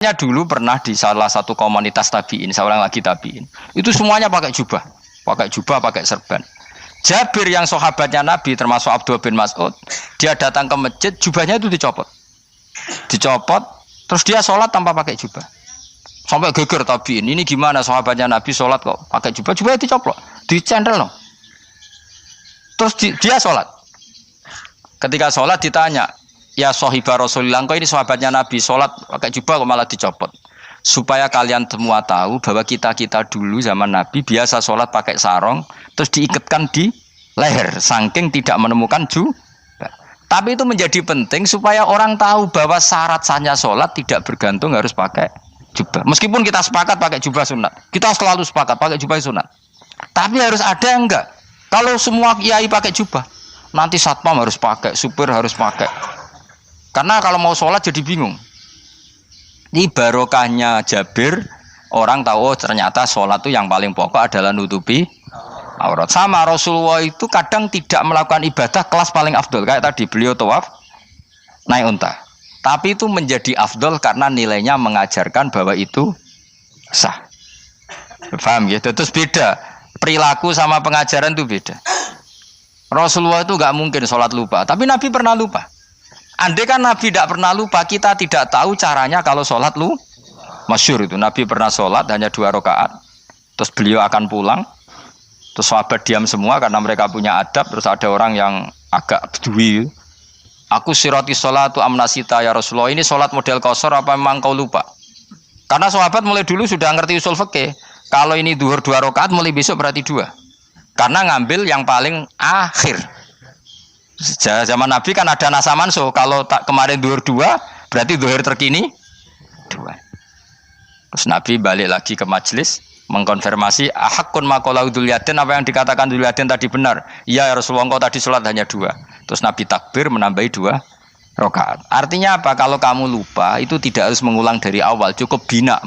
Dulu pernah di salah satu komunitas tabiin, seorang lagi tabiin. Itu semuanya pakai jubah, pakai serban. Jabir yang sahabatnya Nabi termasuk Abdullah bin Mas'ud, dia datang ke masjid, jubahnya itu dicopot, terus dia sholat tanpa pakai jubah. Sampai geger tabiin, ini gimana sahabatnya Nabi sholat kok pakai jubah, jubahnya dicoplok, dicendel loh. Terus dia sholat. Ketika sholat ditanya, ya sahibah Rasulullah, kok ini sahabatnya Nabi sholat pakai jubah kok malah dicopot. Supaya kalian semua tahu bahwa kita dulu zaman Nabi biasa sholat pakai sarong, terus diikatkan di leher, saking tidak menemukan jubah. Tapi itu menjadi penting supaya orang tahu bahwa syarat sahnya sholat tidak bergantung harus pakai jubah. Meskipun kita sepakat pakai jubah sunat, kita selalu sepakat pakai jubah sunat. Tapi harus ada yang enggak. Kalau semua kiai pakai jubah, nanti satpam harus pakai, supir harus pakai. Karena kalau mau sholat jadi bingung. Ini barokahnya Jabir, orang tahu ternyata sholat itu yang paling pokok adalah nutupi aurat. Sama Rasulullah itu kadang tidak melakukan ibadah kelas paling afdol. Kayak tadi beliau tawaf naik unta. Tapi itu menjadi afdol karena nilainya mengajarkan bahwa itu sah. Paham ya? Terus beda. Perilaku sama pengajaran itu beda. Rasulullah itu nggak mungkin sholat lupa. Tapi Nabi pernah lupa. Andai kan Nabi tidak pernah lupa, kita tidak tahu caranya kalau sholat masyhur itu. Nabi pernah sholat hanya 2 rakaat, terus beliau akan pulang, terus sahabat diam semua karena mereka punya adab. Terus ada orang yang agak bedui, aku sirati sholatu amnasita ya Rasulullah, ini sholat model qashar apa memang kau lupa? Karena sahabat mulai dulu sudah ngerti usul fikih, kalau ini duhur 2 rakaat mulai besok berarti 2, karena ngambil yang paling akhir. Zaman Nabi kan ada nasa mansuh. Kalau tak kemarin duhur 2, berarti duhur terkini 2. Terus Nabi balik lagi ke majelis mengkonfirmasi ahakun maqalahu Dzulyaden, apa yang dikatakan Dzulyaden tadi benar. Iya ya Rasulullah, engkau tadi sholat hanya 2. Terus Nabi takbir menambahi 2 rakaat. Artinya apa? Kalau kamu lupa itu tidak harus mengulang dari awal, cukup bina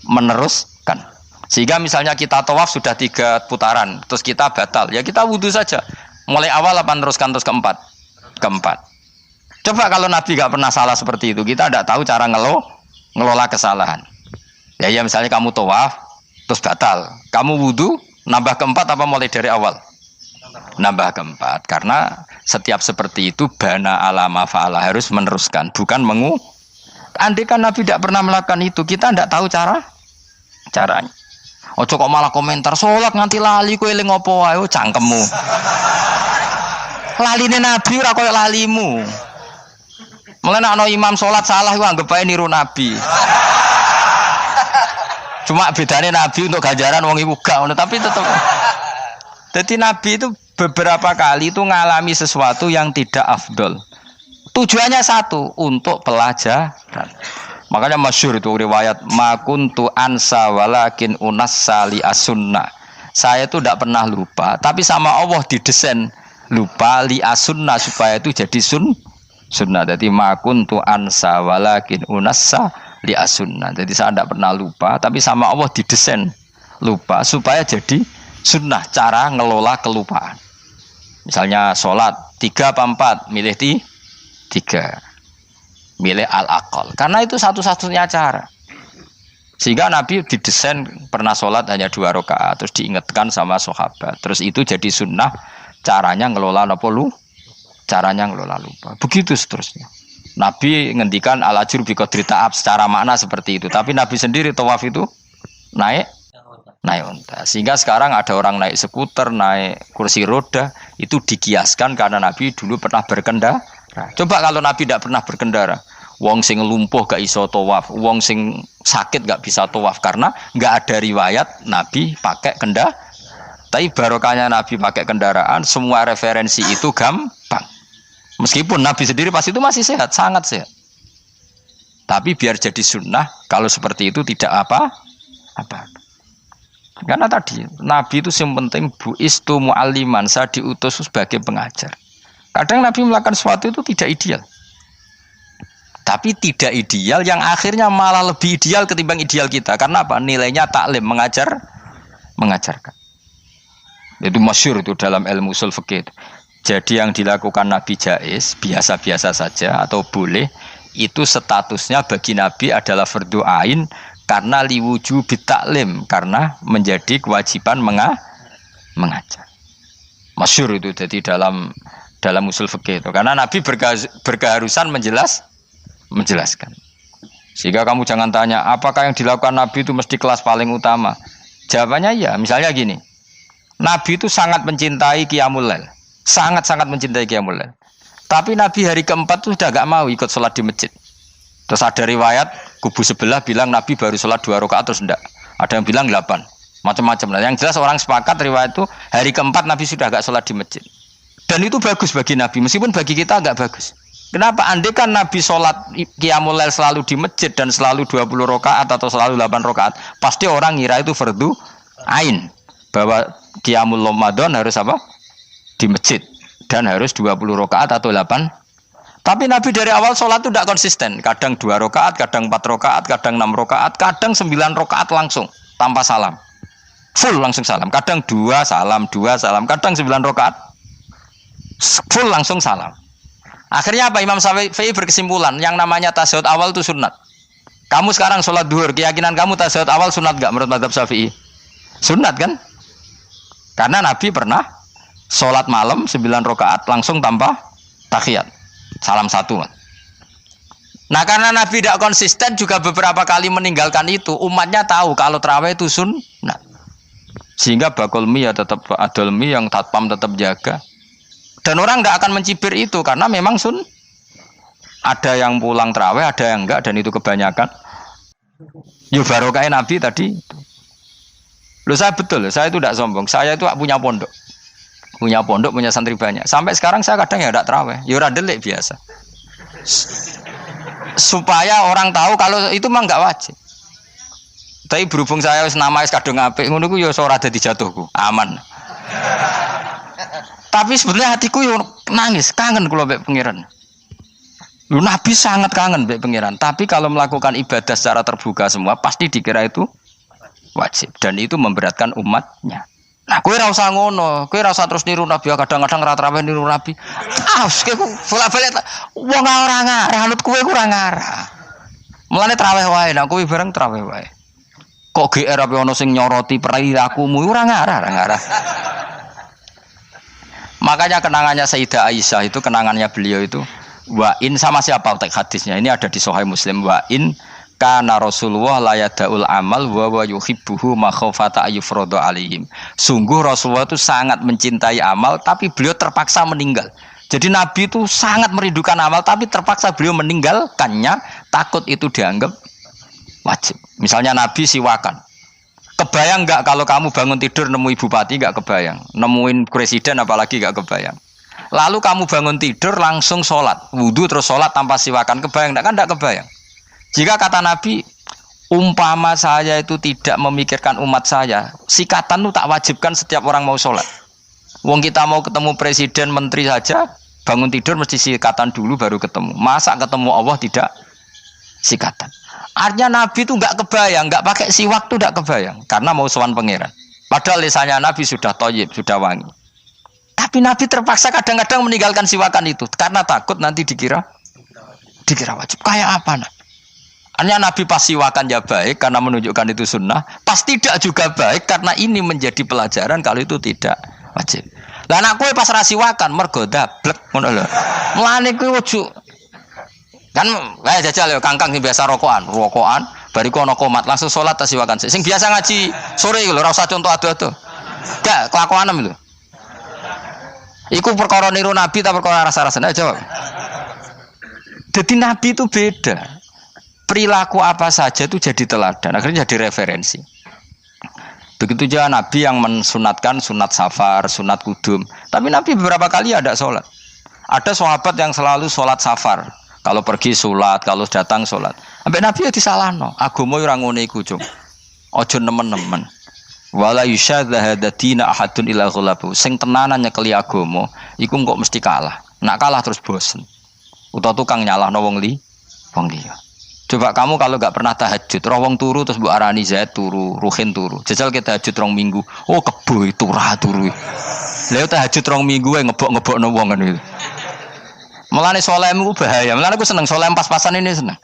meneruskan. Sehingga misalnya kita tawaf sudah 3 putaran, terus kita batal, ya kita wudu saja. Mulai awal apa teruskan terus keempat? Coba kalau Nabi gak pernah salah seperti itu, kita tidak tahu cara ngelola kesalahan. Ya misalnya kamu tawaf terus batal, kamu wudu nambah keempat apa mulai dari awal? Nambah keempat, karena setiap seperti itu bana alama fa'ala, harus meneruskan, bukan Andai kan Nabi tidak pernah melakukan itu, kita tidak tahu caranya. Ojo kok malah komentar sholat nganti lali kowe eling opo wae, cangkemmu. Laline Nabi ora koyo lalimu. Mulane ana imam sholat salah iku anggap ae niru Nabi. Cuma bedane Nabi untuk ganjaran wong iku gak ngono, tapi tetep. Jadi Nabi itu beberapa kali itu ngalami sesuatu yang tidak afdol. Tujuannya satu, untuk pelajaran. Makanya masyhur itu riwayat makuntu ansa walakin unassa li as-sunnah. Saya itu tidak pernah lupa, tapi sama Allah didesain lupa li as-sunnah supaya itu jadi sunnah. Jadi makuntu ansa walakin unassa li as-sunnah. Jadi saya tidak pernah lupa, tapi sama Allah didesain lupa supaya jadi sunnah, cara ngelola kelupaan. Misalnya sholat 3 apa 4, milih 3. Milih al-aqal, karena itu satu-satunya cara. Sehingga Nabi didesain pernah sholat hanya 2 rakaat, terus diingatkan sama sahabat, terus itu jadi sunnah, caranya ngelola lupa. Begitu seterusnya. Nabi ngendikan al-ajru bi qadri ta'ab, secara makna seperti itu. Tapi Nabi sendiri tawaf itu naik unta. Sehingga sekarang ada orang naik skuter, naik kursi roda, itu dikiaskan karena Nabi dulu pernah berkendara. Coba kalau Nabi tidak pernah berkendara, wong sing lumpuh gak iso tawaf, wong sing sakit gak bisa tawaf, karena gak ada riwayat Nabi pakai kendaraan. Tapi barokahnya Nabi pakai kendaraan, semua referensi itu gampang. Meskipun Nabi sendiri pas itu masih sehat, sangat sehat. Tapi biar jadi sunnah, kalau seperti itu tidak apa. Karena tadi Nabi itu yang penting buistu mu'alliman, saya diutus sebagai pengajar. Kadang Nabi melakukan sesuatu itu tidak ideal. Tapi tidak ideal yang akhirnya malah lebih ideal ketimbang ideal kita. Karena apa? Nilainya taklim, mengajarkan. Itu masyhur itu dalam ilmu usul fikih. Jadi yang dilakukan Nabi jaiz, biasa-biasa saja atau boleh, itu statusnya bagi Nabi adalah fardhu ain karena liwujubi taklim, karena menjadi kewajiban mengajar. Masyhur itu jadi dalam usul fikih itu. Karena Nabi berkeharusan menjelaskan. Sehingga kamu jangan tanya apakah yang dilakukan Nabi itu mesti kelas paling utama. Jawabannya ya, misalnya gini. Nabi itu sangat mencintai Qiyamul Lail. Sangat-sangat mencintai Qiyamul Lail. Tapi Nabi hari keempat itu sudah gak mau ikut sholat di masjid. Terus ada riwayat kubu sebelah bilang Nabi baru sholat 2 rakaat terus enggak. Ada yang bilang 8. Macam-macam. Nah, yang jelas orang sepakat riwayat itu hari keempat Nabi sudah gak sholat di masjid. Dan itu bagus bagi Nabi. Meskipun bagi kita agak bagus. Kenapa? Andai kan Nabi sholat Qiyamul Lail selalu di masjid dan selalu 20 rakaat atau selalu 8 rakaat, pasti orang ngira itu fardhu ain. Bahwa Qiyamul Ramadan harus apa? Di masjid. Dan harus 20 rakaat atau 8. Tapi Nabi dari awal sholat itu tidak konsisten. Kadang 2 rakaat, kadang 4 rakaat, kadang 6 rakaat, kadang 9 rakaat langsung tanpa salam. Full langsung salam. Kadang 2 salam, kadang 9 rakaat full langsung salam. Akhirnya apa? Imam Syafi'i berkesimpulan yang namanya tasyahud awal itu sunat. Kamu sekarang sholat duhur, keyakinan kamu tasyahud awal sunat gak menurut mazhab Syafi'i? Sunat kan? Karena Nabi pernah sholat malam 9 rakaat langsung tanpa tahiyat. Salam 1. Nah karena Nabi tidak konsisten juga beberapa kali meninggalkan itu, umatnya tahu kalau tarawih itu sunnah. Sehingga bakul mie ya tetap adol mie, yang tatpam tetap jaga. Dan orang nggak akan mencibir itu karena memang ada yang pulang tarawih, ada yang enggak, dan itu kebanyakan. Yo barokah Nabi tadi. Loh saya betul, saya itu tidak sombong. Saya itu punya pondok, punya santri banyak. Sampai sekarang saya kadang ya tidak tarawih, ya ora delik biasa. Supaya orang tahu kalau itu mah nggak wajib. Tapi berhubung saya nama kadung apik, ngono ku ya ora dadi jatuhku, aman. Tapi sebenarnya hatiku yo nangis, kangen kula mbek pangeran. Lu Nabi sangat kangen mbek pangeran, tapi kalau melakukan ibadah secara terbuka semua pasti dikira itu wajib dan itu memberatkan umatnya. Nah, kowe ora usah ngono, kowe ora usah terus niru Nabi, kadang-kadang ra traweh niru Nabi. Kowe bolak-balik wong ora ngarah, anut kowe ora ngarah. Mulane traweh wae, nek kowe bareng traweh wae. Kok GR apa ono sing nyoroti perilakumu ora ngarah. Makanya kenangannya Sayyidah Aisyah itu, kenangannya beliau itu wa in, sama siapa teks hadisnya ini ada di Sahih Muslim, wa in kana Rasulullah la yadaul amal wa yuhibbuhu makhafata ayyufrada alaihim. Sungguh Rasulullah itu sangat mencintai amal tapi beliau terpaksa meninggal. Jadi Nabi itu sangat merindukan amal tapi terpaksa beliau meninggalkannya, takut itu dianggap wajib. Misalnya Nabi siwakan. Kebayang enggak kalau kamu bangun tidur nemu bupati, enggak kebayang. Nemuin presiden apalagi enggak kebayang. Lalu kamu bangun tidur langsung sholat, wudu terus sholat tanpa siwakan, kebayang enggak? Kan enggak kebayang. Jika kata Nabi, umpama saya itu tidak memikirkan umat saya, sikatan itu tak wajibkan setiap orang mau sholat. Wong kita mau ketemu presiden, menteri saja, bangun tidur mesti sikatan dulu baru ketemu. Masa ketemu Allah tidak sikatan? Artinya Nabi itu enggak kebayang, enggak pakai siwak itu enggak kebayang, karena mau sowan pangeran. Padahal lisannya Nabi sudah thayyib, sudah wangi. Tapi Nabi terpaksa kadang-kadang meninggalkan siwakan itu karena takut nanti dikira wajib. Kayak apa Nabi? Artinya Nabi pas siwakan ya baik karena menunjukkan itu sunnah, pas tidak juga baik karena ini menjadi pelajaran kalau itu tidak wajib. Lah anak kowe pas ra siwakan mergo dablek ngono lho. Mulane kowe ojo kan wae jajal yo kangkang sing biasa rokokan, bariku ana komat langsung salat tas siwakan. Sing biasa ngaji sore iku lho ora usah contoh ado-ado. Gak kelakuanem lho. Iku perkara niru Nabi ta perkara rasa-rasane jawab. Jadi Nabi itu beda. Perilaku apa saja itu jadi teladan, akhirnya jadi referensi. Begitu juga Nabi yang mensunatkan sunat safar, sunat kudum. Tapi Nabi beberapa kali ada sholat. Ada sahabat yang selalu sholat safar. Kalau pergi sholat, kalau datang sholat. Sampai Nabi ya disalahno. Agama ora ngene iku, Cung. Aja nemen-nemen. Wala yusyadza hadatina ahadun ila ghalabu. Sing tenanan nyekeli agama, iku kok mesti kalah. Nak kalah terus bosen. Utawa tukang nyalahno wong liya. Coba kamu kalau enggak pernah tahajud, roh wong turu terus mbok arani Zaid turu, Ruhin turu. Jajal kita tahajud 2 minggu. Oh kebo itu ra turu. Lha tahajud 2 minggu wae ngebok-ngebokno wong ngono itu. Mulane solehmu bahaya. Mulane aku seneng soleh pas-pasan ini seneng.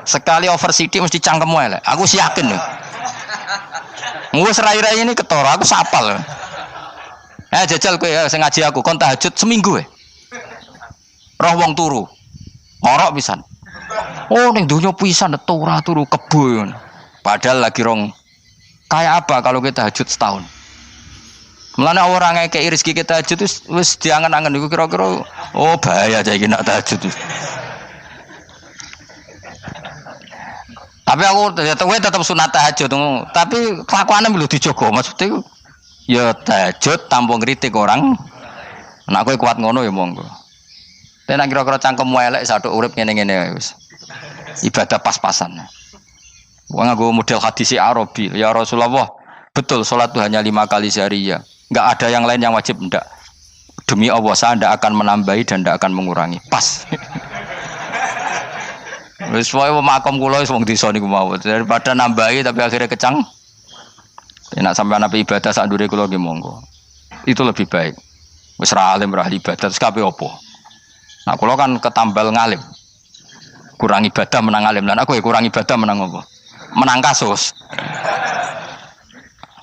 Sekali over sidik mesti cangkem wae. Aku sih yakin lho. Wis rai-rai ini ketara, aku sapal. Jajal kowe sing ngaji aku kon tahajud seminggu roh wong turu. Ngorok pisan. Oh ning donya pisan turu kebo. Padahal lagi rong kayak apa kalau kita tahajud setahun. Mulane orang ngekeki rezeki kita tahajud wis diangen-angen iku kira-kira oh bahaya aja iki nak tahajud. Tapi aku tetap sunat tahajud, tapi kelakuannya belum dijogo. Maksudnya ya tahajud tanpa ngritik orang. Nek kowe kuat ngono ya monggo. Tapi nek kira-kira cangkem elek satu urip ngene-ngene wis. Ibadah pas-pasan. Wong nggo model hadis Arabi, ya Rasulullah, betul salat itu hanya 5 kali sehari ya. Enggak ada yang lain yang wajib ndak. Demi Allah saya ndak akan menambahi dan ndak akan mengurangi. Pas. Wis wae makom kula wis wong desa niku mawon. Daripada nambahi tapi akhirnya kecang. Nek sampean ape ibadah sak ndure kula nggih monggo. Itu lebih baik. Wis ra alim ra ibadah terus kabeh opo. Nah kula kan ketambal ngalim. Kurang ibadah menang alim. Lan aku ya kurang ibadah menang apa? Menang kasus.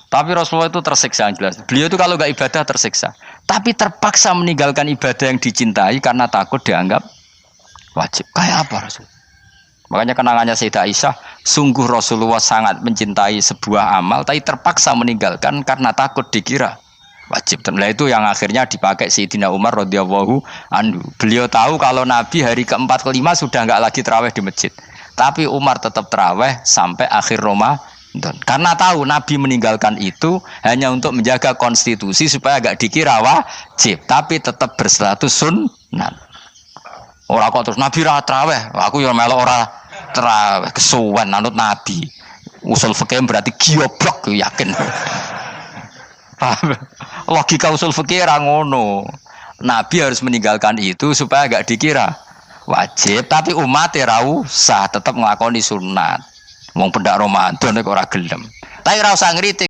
Tapi Rasulullah itu tersiksa jelas. Beliau itu kalau enggak ibadah tersiksa. Tapi terpaksa meninggalkan ibadah yang dicintai karena takut dianggap wajib. Kayak apa Rasul? Makanya kenangannya Sayyidah Aisyah, sungguh Rasulullah sangat mencintai sebuah amal, tapi terpaksa meninggalkan karena takut dikira wajib. Dan itu yang akhirnya dipakai Sayyidina Umar radhiyallahu anhu. Beliau tahu kalau Nabi hari keempat kelima sudah enggak lagi tarawih di masjid. Tapi Umar tetap tarawih sampai akhir Ramadan. Karena tahu Nabi meninggalkan itu hanya untuk menjaga konstitusi supaya enggak dikira wajib, tapi tetap berstatus sunnah. Ora kok terus Nabi ra traweh, aku ya melok ora traweh kesuwen anut Nabi. Usul fikih berarti gioblok yakin. Logika usul fikih ra ngono. Nabi harus meninggalkan itu supaya enggak dikira wajib, tapi umat ora usah tetap nglakoni sunat. Wong pendak Ramadan kok ora gelem. Tapi ora usah ngritik